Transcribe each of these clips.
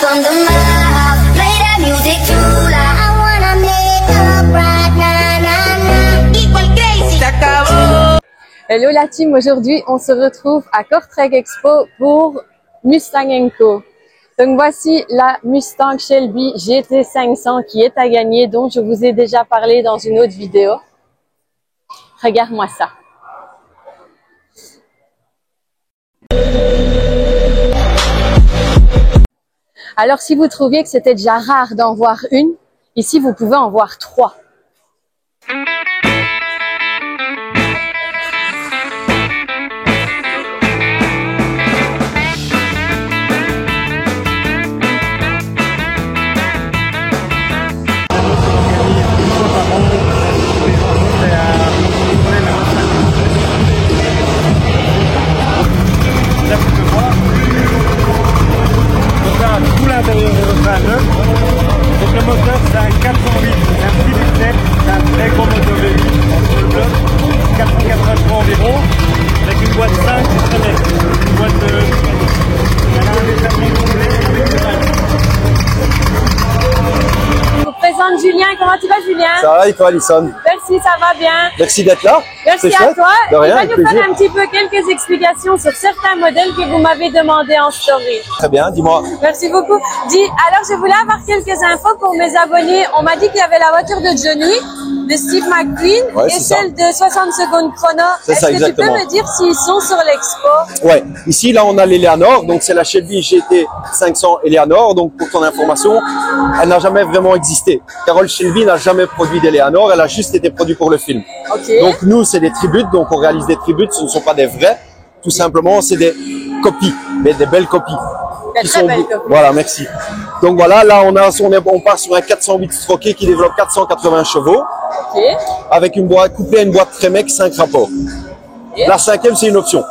from the mouth. Play that music too loud. I wanna make up right now, now, now. Equal crazy. Ça acabó. Hello la team, aujourd'hui on se retrouve à Kortrijk Expo pour Mustang & Co. Donc voici la Mustang Shelby GT500 qui est à gagner, dont je vous ai déjà parlé dans une autre vidéo. Regarde-moi ça. Alors si vous trouviez que c'était déjà rare d'en voir une, ici vous pouvez en voir 3. Tout l'intérieur est refait à neuf. Donc le moteur c'est un 408, c'est un petit bitnet, c'est un très gros moteur V8 entre le bloc, 483 environ, avec une boîte 5, c'est très bien. Une boîte elle a un détachement complet. Je vous présente Julien. Comment tu vas, Julien? Ça va et toi, Alison? Merci, ça va bien. Merci d'être là. Merci à chouette. toi. De rien, Tu vas avec nous faire plaisir. un petit peu quelques explications sur certains modèles que vous m'avez demandé en story. Très bien, dis-moi. Merci beaucoup. Alors je voulais avoir quelques infos pour mes abonnés. On m'a dit qu'il y avait la voiture de Johnny, de Steve McQueen, Ouais, et c'est ça. celle de 60 secondes chrono. C'est ça, Est-ce que tu exactement. peux me dire s'ils sont sur l'expo? Ouais, ici, là, on a l'Eleanor. Donc, c'est la Shelby GT500 Eleanor. Donc, pour ton information, elle n'a jamais vraiment existé. Carroll Shelby n'a jamais produit d'Eleanor. Elle a juste été produite pour le film. Ok. Donc, nous, c'est des tributes. Donc, on réalise des tributes. Ce ne sont pas des vrais. Tout simplement, c'est des copies, mais des belles copies. Des très belles copies. Voilà, merci. Donc, voilà, là, on part sur un 408 stroké qui développe 480 chevaux. Ok. Avec une boîte, couplée à une boîte Tremec 5 rapports. Et La cinquième, c'est une option.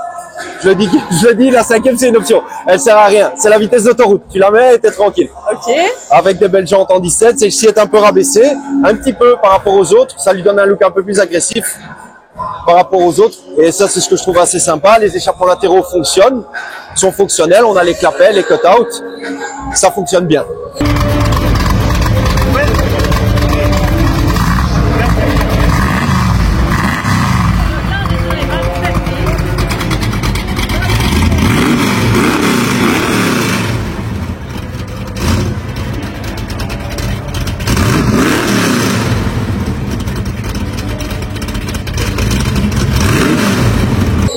Je le dis, la cinquième, c'est une option. Elle sert à rien. C'est la vitesse d'autoroute. Tu la mets et t'es tranquille. Ok. Avec des belles jantes en 17, celle-ci est un peu rabaissée, un petit peu par rapport aux autres. Ça lui donne un look un peu plus agressif par rapport aux autres. Et ça, c'est ce que je trouve assez sympa. Les échappements latéraux fonctionnent, sont fonctionnels. On a les clapets, les cut-out. Ça fonctionne bien.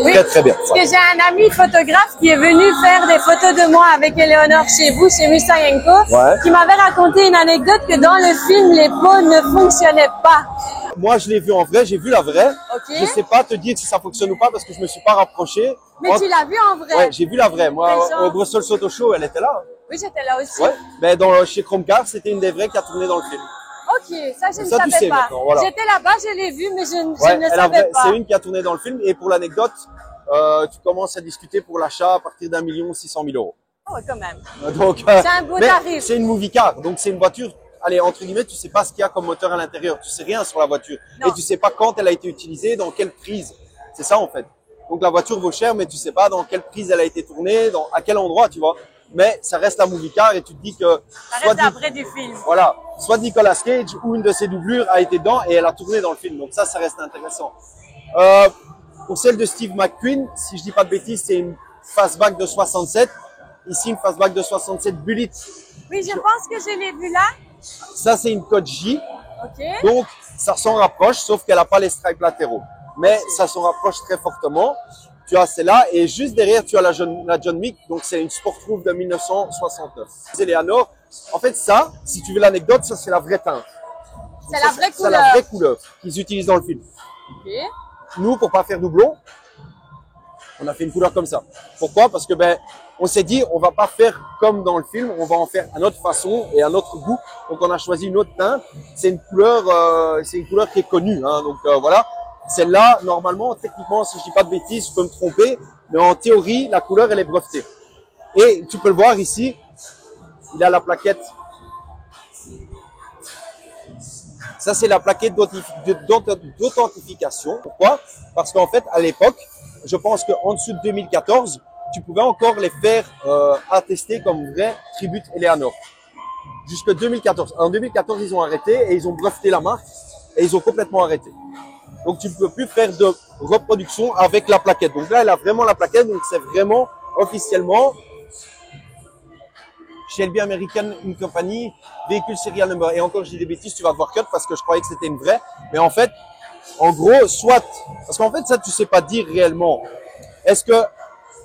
Oui, Très, très bien. parce que j'ai un ami photographe qui est venu faire des photos de moi avec Eleonore chez vous, chez Mustang & Co, Ouais. qui m'avait raconté une anecdote que dans le film, les pots ne fonctionnaient pas. Moi, je l'ai vu en vrai, j'ai vu la vraie. Ok. Je sais pas te dire si ça fonctionne ou pas parce que je me suis pas rapproché. Mais tu l'as vu en vrai? Ouais, j'ai vu la vraie. Moi, Quelle chance. au Brussels Auto Show, elle était là. Oui, j'étais là aussi. Ouais. Mais chez Chrome Car, c'était une des vraies qui a tourné dans le film. Ok, ça je ne Ça, tu savais sais pas. maintenant, voilà. J'étais là-bas, je l'ai vu, mais je Ouais, ne savais pas. c'est une qui a tourné dans le film. Et pour l'anecdote, tu commences à discuter pour l'achat à partir d'1 600 000 €. Oh, quand même. Donc, C'est un beau mais tarif. c'est une movie car, donc c'est une voiture. Allez, entre guillemets, tu sais pas ce qu'il y a comme moteur à l'intérieur. Tu sais rien sur la voiture. Non. Et tu sais pas quand elle a été utilisée, dans quelle prise. C'est ça, en fait. Donc, la voiture vaut cher, mais tu sais pas dans quelle prise elle a été tournée, à quel endroit, tu vois. Mais ça reste la movie car et tu te dis que Ça reste après du film. voilà, soit Nicolas Cage ou une de ses doublures a été dedans et elle a tourné dans le film. Donc ça reste intéressant. Pour celle de Steve McQueen, si je dis pas de bêtises, c'est une fastback de 67. Ici, une fastback de 67 Bullet. Oui, je pense que je l'ai vu là. Ça, c'est une Code J. Ok. Donc, ça s'en rapproche, sauf qu'elle n'a pas les stripes latéraux. Mais ça s'en rapproche très fortement. Tu as celle-là et juste derrière, tu as la John Mick. Donc, c'est une Sport Roof de 1969. C'est Eleanor. En fait, ça, si tu veux l'anecdote, ça, c'est la vraie teinte. C'est la vraie C'est la couleur. vraie couleur qu'ils utilisent dans le film. Ok. Nous, pour pas faire doublon, on a fait une couleur comme ça. Pourquoi? Parce que on s'est dit, on va pas faire comme dans le film, on va en faire à notre façon et à notre goût. Donc, on a choisi une autre teinte. C'est une couleur qui est connue. Hein. Donc voilà. Celle-là, normalement, techniquement, si je dis pas de bêtises, je peux me tromper, mais en théorie, la couleur, elle est brevetée. Et tu peux le voir ici, il a la plaquette. Ça, c'est la plaquette d'authentification. Pourquoi? Parce qu'en fait, à l'époque, je pense qu'en dessous de 2014, tu pouvais encore les faire attester comme vrais Tribute Eleanor. Jusque 2014. En 2014, ils ont arrêté et ils ont breveté la marque et ils ont complètement arrêté. Donc, tu ne peux plus faire de reproduction avec la plaquette. Donc là, elle a vraiment la plaquette. Donc, c'est vraiment officiellement Shelby American Company, véhicule serial number. Et encore, je dis des bêtises, tu vas devoir cut parce que je croyais que c'était une vraie. Mais en fait, en gros, soit, parce qu'en fait, ça, tu sais pas dire réellement. Est-ce que,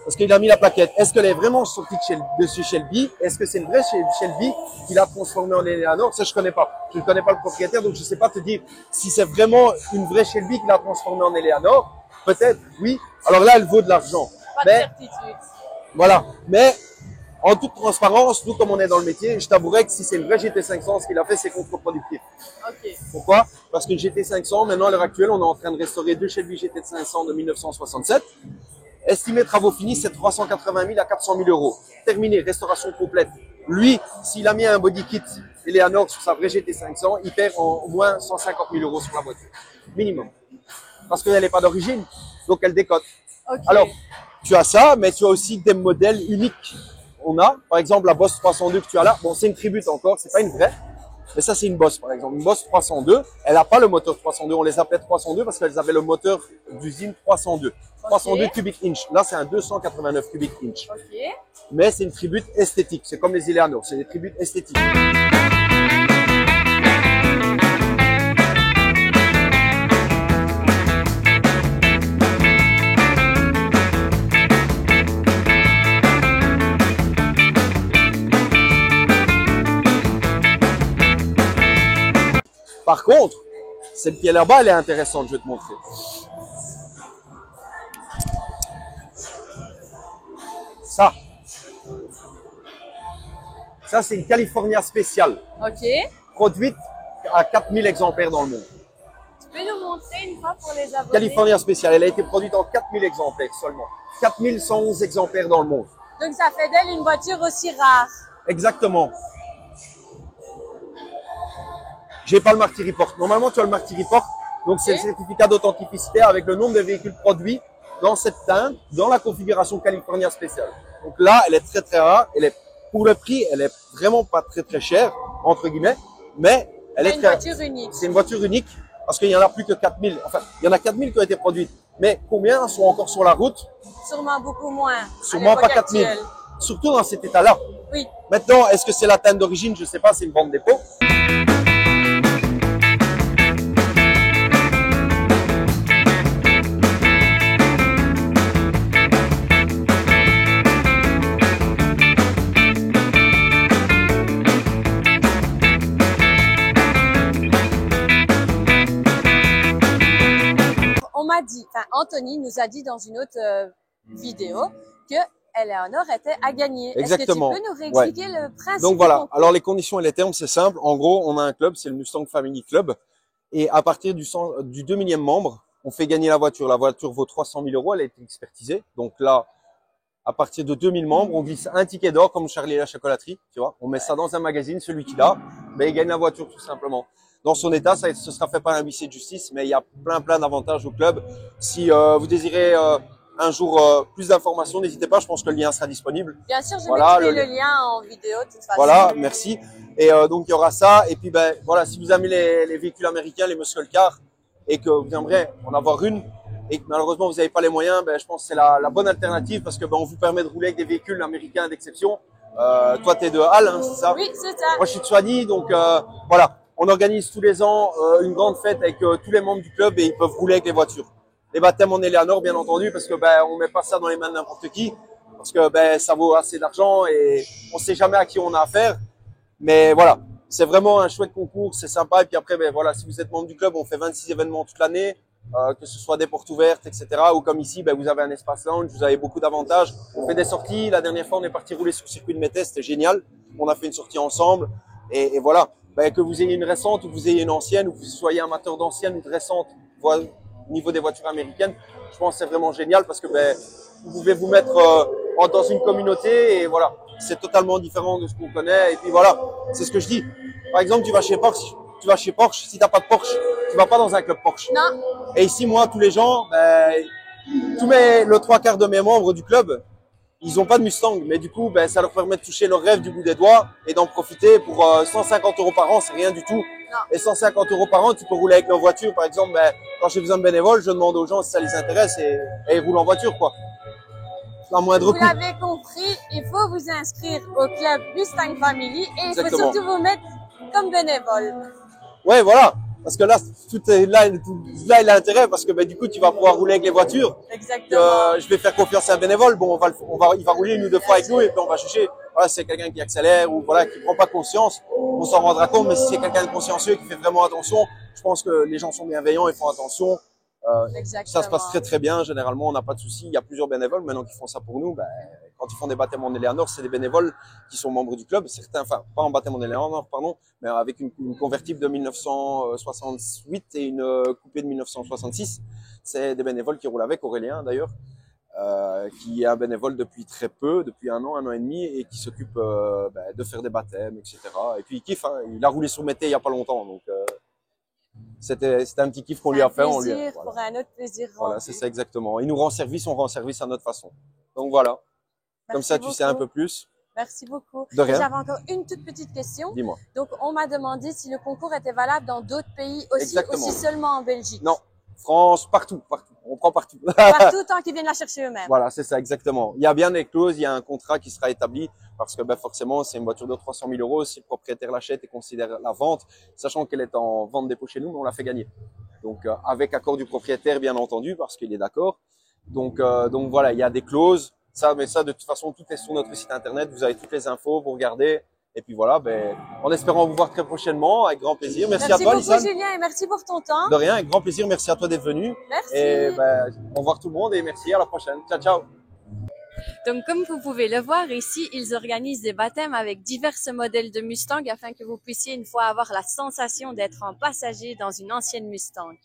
parce qu'il a mis la plaquette, est-ce qu'elle est vraiment sortie de chez Shelby? Est-ce que c'est une vraie Shelby qui l'a transformée en Eleanor? Ça, je connais pas. Je ne connais pas le propriétaire, donc je sais pas te dire si c'est vraiment une vraie Shelby qui l'a transformée en Eleanor. Peut-être, oui. Alors là, elle vaut de l'argent. Pas de certitude. Voilà. Mais, en toute transparence, nous, comme on est dans le métier, je t'avouerais que si c'est une vraie GT500, ce qu'il a fait, c'est contre-productif. Ok. Pourquoi? Parce qu'une GT500, maintenant, à l'heure actuelle, on est en train de restaurer deux Shelby GT500 de 1967. Estimé travaux finis, c'est 380 000 à 400 000 euros. Terminé, restauration complète. Lui, s'il a mis un body kit Eleanor sur sa vraie GT500, il perd au moins 150 000 euros sur la voiture. Minimum. Parce qu'elle n'est pas d'origine, donc elle décote. Ok. Alors, tu as ça, mais tu as aussi des modèles uniques. On a, par exemple, la Boss 302 que tu as là. Bon, c'est une Tribute encore, c'est pas une vraie. Mais ça, c'est une Boss, par exemple. Une Boss 302. Elle n'a pas le moteur 302. On les appelait 302 parce qu'elles avaient le moteur d'usine 302. 302 cubic inch. Là, c'est un 289 cubic inch. Ok. Mais c'est une Tribute esthétique. C'est comme les Eleanor. C'est des Tributes esthétiques. Par contre, cette pièce là-bas, elle est intéressante, je vais te montrer. Ça c'est une California spéciale, Ok. produite à 4000 exemplaires dans le monde. Tu peux nous montrer une fois pour les abonnés? California spéciale, elle a été produite en 4000 exemplaires seulement. 4111 exemplaires dans le monde. Donc ça fait d'elle une voiture aussi rare. Exactement. J'ai pas le Marty Report. Normalement, tu as le Marty Report. Donc, c'est le certificat d'authenticité avec le nombre de véhicules produits dans cette teinte, dans la configuration California spéciale. Donc là, elle est très, très rare. Elle est, pour le prix, elle est vraiment pas très, très chère, entre guillemets. Mais elle est une très, voiture unique. c'est une voiture unique parce qu'il y en a plus que 4000. Enfin, il y en a 4000 qui ont été produites. Mais combien sont encore sur la route? Sûrement beaucoup moins. Sûrement pas 4000. Actuelle. Surtout dans cet état-là. Oui. Maintenant, est-ce que c'est la teinte d'origine? Je sais pas, c'est une vente dépôt. On m'a dit, enfin Anthony nous a dit dans une autre vidéo que Eleanor était à gagner. Exactement. Est-ce que tu peux nous réexpliquer le principe? Donc voilà, alors les conditions et les termes, c'est simple. En gros, on a un club, c'est le Mustang Family Club. Et à partir du 2000e membre, on fait gagner la voiture. La voiture vaut 300 000 euros, elle a été expertisée. Donc là, à partir de 2000 membres, on glisse un ticket d'or comme Charlie et la chocolaterie. Tu vois, on met ça dans un magazine, celui qui l'a, ben, il gagne la voiture tout simplement. Dans son état, ça ce sera fait par un huissier de justice, mais il y a plein d'avantages au club. Si vous désirez un jour plus d'informations, n'hésitez pas, je pense que le lien sera disponible. Bien sûr, je Voilà, mettrai le lien en vidéo de toute façon. Voilà, merci. Et donc il y aura ça. Et puis ben voilà, si vous aimez les véhicules américains, les muscle cars, et que vous aimeriez en avoir une, et que malheureusement vous n'avez pas les moyens, ben je pense que c'est la bonne alternative parce que ben on vous permet de rouler avec des véhicules américains d'exception. Toi t'es de Halle, hein, c'est ça? Oui, c'est ça. Moi je suis de Soigny, donc voilà. On organise tous les ans une grande fête avec tous les membres du club et ils peuvent rouler avec les voitures. Les baptêmes en Eleanor, bien entendu, parce que ben on met pas ça dans les mains de n'importe qui, parce que ben ça vaut assez d'argent et on sait jamais à qui on a affaire. Mais voilà, c'est vraiment un chouette concours, c'est sympa. Et puis après, ben voilà, si vous êtes membre du club, on fait 26 événements toute l'année, que ce soit des portes ouvertes, etc. Ou comme ici, ben vous avez un espace lounge, vous avez beaucoup d'avantages. On fait des sorties. La dernière fois, on est parti rouler sur le circuit de Métès, c'était génial. On a fait une sortie ensemble et voilà. Ben, que vous ayez une récente ou que vous ayez une ancienne ou que vous soyez amateur d'ancienne ou de récente au niveau des voitures américaines, je pense que c'est vraiment génial parce que ben, vous pouvez vous mettre dans une communauté et voilà, c'est totalement différent de ce qu'on connaît. Et puis voilà, c'est ce que je dis. Par exemple, tu vas chez Porsche, si t'as pas de Porsche, tu vas pas dans un club Porsche. Non. Et ici, moi, tous les gens, ben, le 3/4 de mes membres du club, ils n'ont pas de Mustang, mais du coup, ben, ça leur permet de toucher leur rêve du bout des doigts et d'en profiter. Pour 150 € par an, c'est rien du tout. Non. Et 150 € par an, tu peux rouler avec leur voiture. Par exemple, ben, quand j'ai besoin de bénévoles, je demande aux gens si ça les intéresse et ils roulent en voiture, quoi. C'est un moindre Vous coût. l'avez compris, il faut vous inscrire au club Mustang Family et il faut Exactement. surtout vous mettre comme bénévole. Ouais, voilà. Parce que là, tout est là, il a intérêt parce que ben, du coup, tu vas pouvoir rouler avec les voitures. Exactement. Je vais faire confiance à un bénévole. Bon, il va rouler une ou deux fois avec nous et puis on va juger. Voilà, si c'est quelqu'un qui accélère ou voilà, qui prend pas conscience, on s'en rendra compte. Mais si c'est quelqu'un de consciencieux qui fait vraiment attention, je pense que les gens sont bienveillants et font attention. Ça se passe très très bien. Généralement, on n'a pas de soucis. Il y a plusieurs bénévoles maintenant qui font ça pour nous. Ben, quand ils font des baptêmes en Eleanor, c'est des bénévoles qui sont membres du club. Certains, enfin, pas en baptême en Eleanor, pardon, mais avec une convertible de 1968 et une coupée de 1966. C'est des bénévoles qui roulent avec Aurélien d'ailleurs, qui est un bénévole depuis très peu, depuis un an et demi, et qui s'occupe de faire des baptêmes, etc. Et puis il kiffe. Hein. Il a roulé sur Mété il y a pas longtemps, donc. C'était un petit kiff qu'on lui a fait. Un plaisir pour un autre plaisir. Voilà, c'est ça exactement. Il nous rend service, on rend service à notre façon. Donc voilà. Merci Comme ça, beaucoup. tu sais un peu plus. Merci beaucoup. De rien. J'avais encore une toute petite question. Dis-moi. Donc, on m'a demandé si le concours était valable dans d'autres pays aussi, Exactement. aussi seulement en Belgique. Non, France, partout. On prend partout. Partout tant qu'ils viennent la chercher eux-mêmes. Voilà, c'est ça exactement. Il y a bien des clauses, il y a un contrat qui sera établi parce que ben, forcément, c'est une voiture de 300 000 €. Si le propriétaire l'achète et considère la vente, sachant qu'elle est en vente dépôt chez nous, on la fait gagner. Donc, avec accord du propriétaire, bien entendu, parce qu'il est d'accord. Donc voilà, il y a des clauses. Mais ça, de toute façon, tout est sur notre site internet. Vous avez toutes les infos, vous regardez. Et puis voilà, ben, en espérant vous voir très prochainement, avec grand plaisir. Merci à toi, beaucoup, Lisanne. Julien, et merci pour ton temps. De rien, avec grand plaisir. Merci à toi d'être venu. Merci. Et ben, au revoir tout le monde et merci à la prochaine. Ciao, ciao. Donc, comme vous pouvez le voir ici, ils organisent des baptêmes avec divers modèles de Mustang afin que vous puissiez une fois avoir la sensation d'être un passager dans une ancienne Mustang.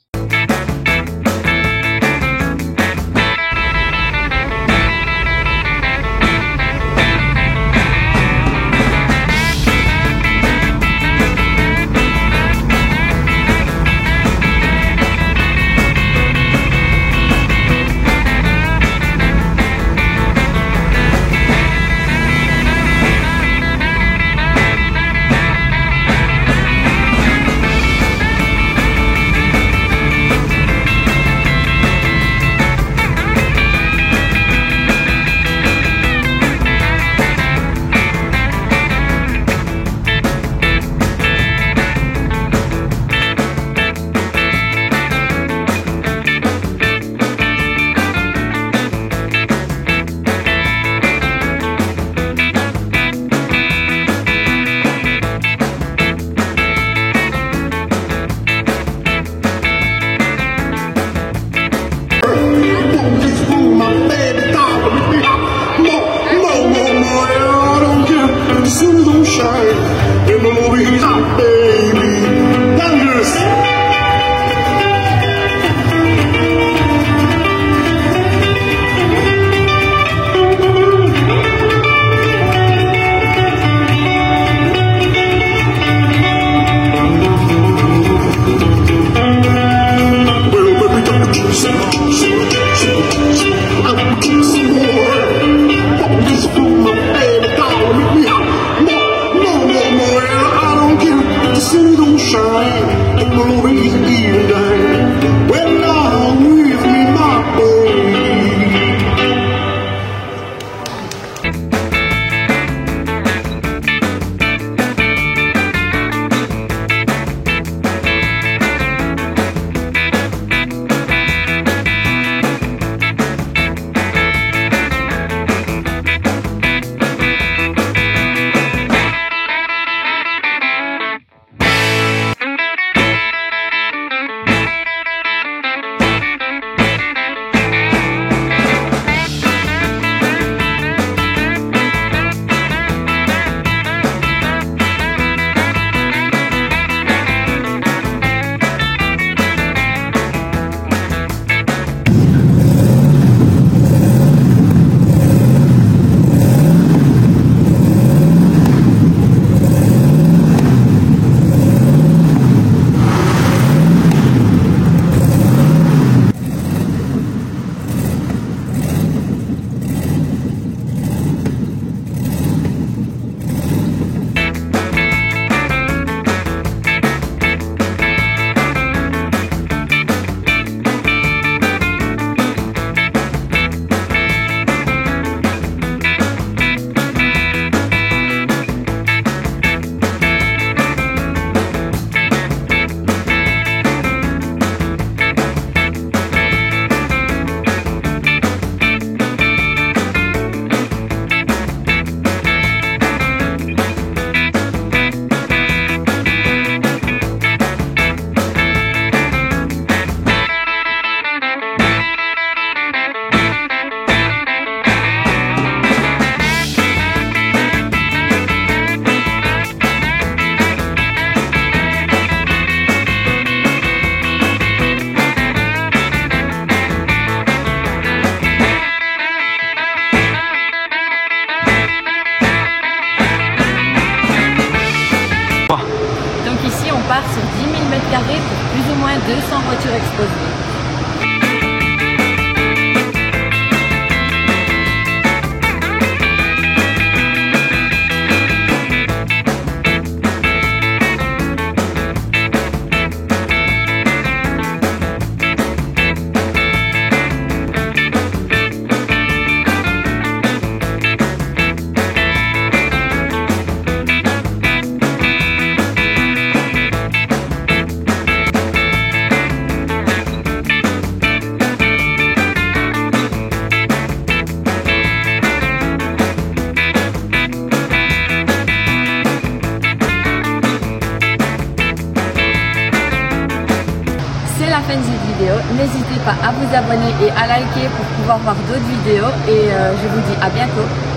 No, no, no. carrés pour plus ou moins 200 voitures exposées. C'est la fin de cette vidéo, n'hésitez pas à vous abonner et à liker pour pouvoir voir d'autres vidéos et je vous dis à bientôt.